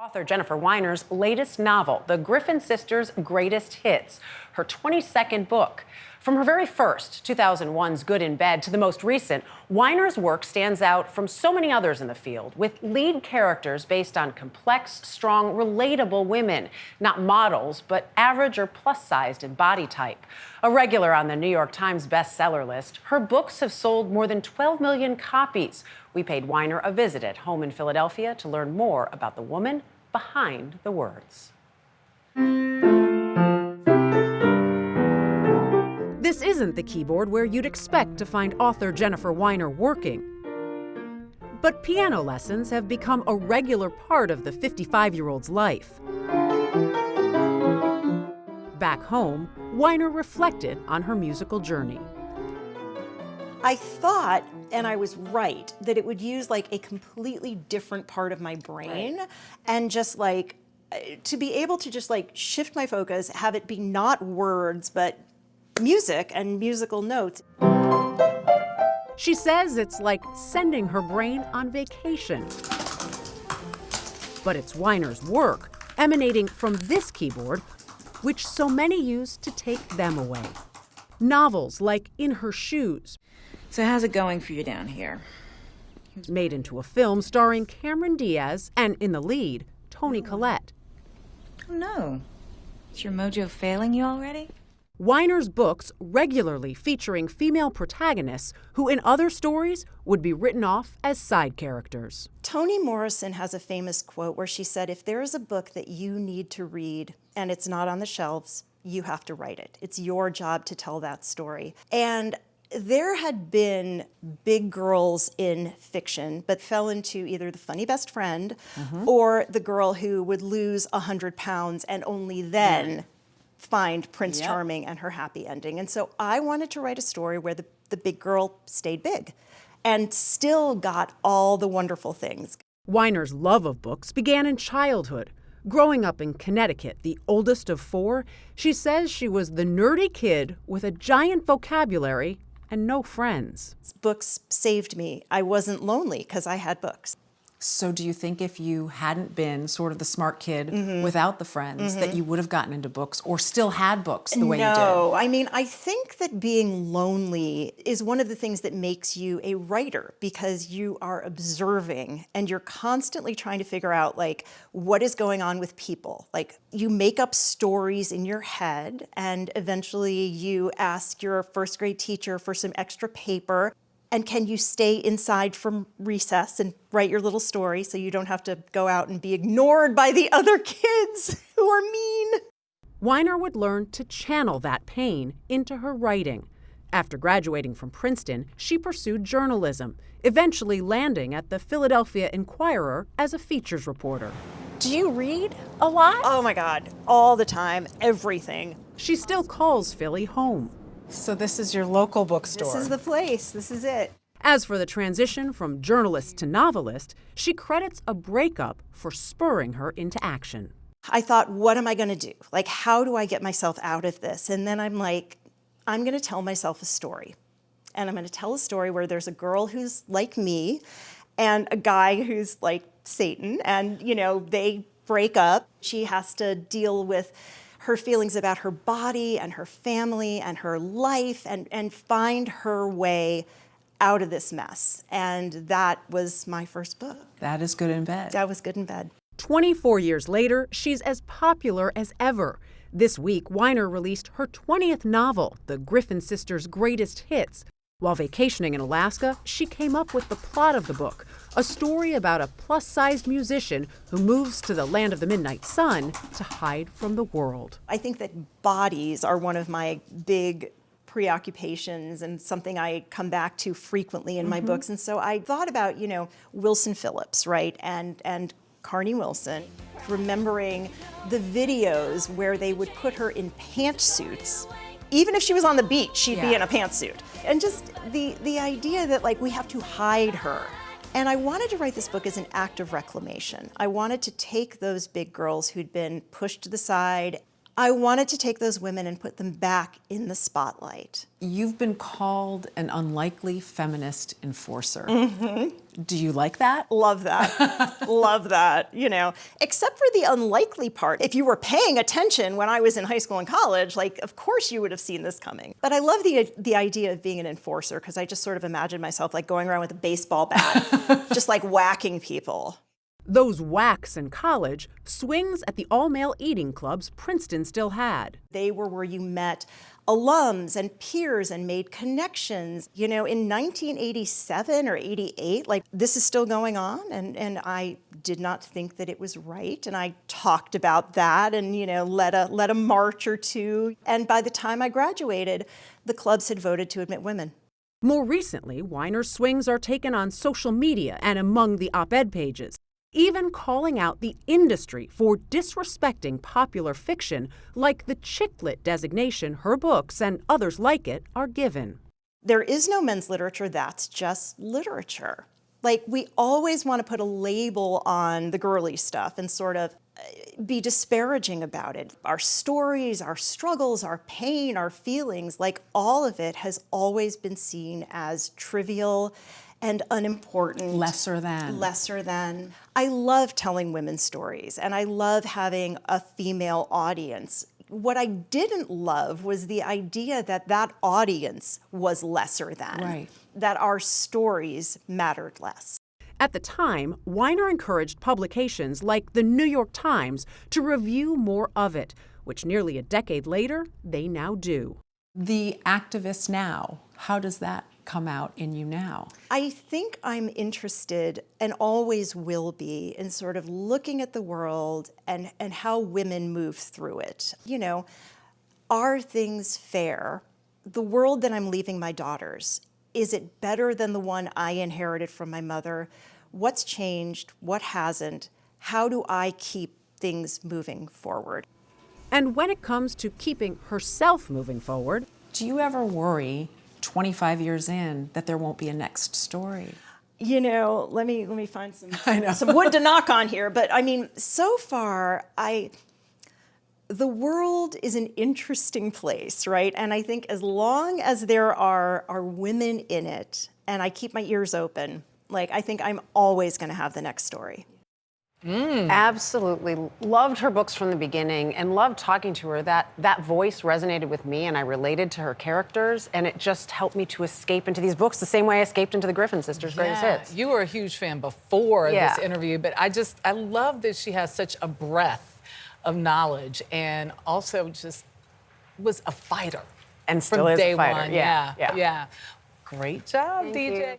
Author Jennifer Weiner's latest novel, The Griffin Sisters Greatest Hits, her 22nd book. From her very first, 2001's Good in Bed, to the most recent, Weiner's work stands out from so many others in the field, with lead characters based on complex, strong, relatable women, not models, but average or plus-sized in body type. A regular on the New York Times bestseller list, her books have sold more than 12 million copies. We paid Weiner a visit at home in Philadelphia to learn more about the woman behind the words. This isn't the keyboard where you'd expect to find author Jennifer Weiner working. But piano lessons have become a regular part of the 55-year-old's life. Back home, Weiner reflected on her musical journey. I thought, and I was right, that it would use like a completely different part of my brain and just like to be able to just like shift my focus, have it be not words, but music and musical notes. She says it's like sending her brain on vacation. But it's Weiner's work, emanating from this keyboard, which so many use to take them away. Novels like In Her Shoes. So how's it going for you down here? Made into a film starring Cameron Diaz and, in the lead, Toni Collette. Oh no. Is your mojo failing you already? Weiner's books regularly featuring female protagonists who in other stories would be written off as side characters. Toni Morrison has a famous quote where she said, if there is a book that you need to read and it's not on the shelves, you have to write it. It's your job to tell that story. And there had been big girls in fiction, but fell into either the funny best friend or the girl who would lose 100 pounds and only then find Prince Charming and her happy ending. And so I wanted to write a story where the big girl stayed big and still got all the wonderful things. Weiner's love of books began in childhood. Growing up in Connecticut, the oldest of four, she says she was the nerdy kid with a giant vocabulary and no friends. Books saved me. I wasn't lonely because I had books. So do you think if you hadn't been sort of the smart kid without the friends that you would have gotten into books or still had books the way you did? No, I mean, I think that being lonely is one of the things that makes you a writer because you are observing and you're constantly trying to figure out like what is going on with people. Like you make up stories in your head and eventually you ask your first grade teacher for some extra paper. And can you stay inside from recess and write your little story so you don't have to go out and be ignored by the other kids who are mean? Weiner would learn to channel that pain into her writing. After graduating from Princeton, she pursued journalism, eventually landing at the Philadelphia Inquirer as a features reporter. Do you read a lot? Oh my God, all the time, everything. She still calls Philly home. So this is your local bookstore. This is the place, this is it. As for the transition from journalist to novelist, she credits a breakup for spurring her into action. I thought, what am I gonna do? Like, how do I get myself out of this? And then I'm like, I'm gonna tell myself a story. And I'm gonna tell a story where there's a girl who's like me and a guy who's like Satan. And, you know, they break up. She has to deal with her feelings about her body and her family and her life and find her way out of this mess. And that was my first book. That is Good in Bed. That was Good in Bed. 24 years later, she's as popular as ever. This week, Weiner released her 20th novel, The Griffin Sisters Greatest Hits. While vacationing in Alaska, she came up with the plot of the book, a story about a plus-sized musician who moves to the land of the midnight sun to hide from the world. I think that bodies are one of my big preoccupations and something I come back to frequently in my books. And so I thought about, you know, Wilson Phillips, right, and Carney Wilson, remembering the videos where they would put her in pantsuits. Even if she was on the beach, she'd be in a pantsuit. And just the idea that like we have to hide her. And I wanted to write this book as an act of reclamation. I wanted to take those big girls who'd been pushed to the side. I wanted to take those women and put them back in the spotlight. You've been called an unlikely feminist enforcer. Do you like that? Love that. Love that, you know, except for the unlikely part. If you were paying attention when I was in high school and college, like, of course you would have seen this coming. But I love the idea of being an enforcer, because I just sort of imagine myself like going around with a baseball bat, just like whacking people. Those whacks in college, swings at the all-male eating clubs Princeton still had. They were where you met alums and peers and made connections. You know, in 1987 or 88, like, this is still going on, and I did not think that it was right. And I talked about that and, you know, led a march or two. And by the time I graduated, the clubs had voted to admit women. More recently, Weiner's swings are taken on social media and among the op-ed pages, even calling out the industry for disrespecting popular fiction like the chick lit designation her books and others like it are given. There is no men's literature, that's just literature. Like, we always want to put a label on the girly stuff and sort of be disparaging about it. Our stories, our struggles, our pain, our feelings, like, all of it has always been seen as trivial and unimportant. Lesser than. Lesser than. I love telling women's stories, and I love having a female audience. What I didn't love was the idea that that audience was lesser than. Right. That our stories mattered less. At the time, Weiner encouraged publications like the New York Times to review more of it, which nearly a decade later, they now do. The activist now, how does that come out in you now? I think I'm interested, and always will be, in sort of looking at the world and how women move through it. You know, are things fair? The world that I'm leaving my daughters, is it better than the one I inherited from my mother? What's changed? What hasn't? How do I keep things moving forward? And when it comes to keeping herself moving forward, Do you ever worry 25 years in that there won't be a next story? You know, let me find some wood to knock on here. But I mean, so far, the world is an interesting place, right? And I think as long as there are women in it, and I keep my ears open, like, I think I'm always going to have the next story. Absolutely. Loved her books from the beginning and loved talking to her. That voice resonated with me and I related to her characters, and it just helped me to escape into these books the same way I escaped into the Griffin Sisters' Greatest Hits. You were a huge fan before this interview, but I love that she has such a breadth of knowledge and also just was a fighter. And still from is day a fighter. one. Yeah. Yeah. Great job, Thank DJ. you.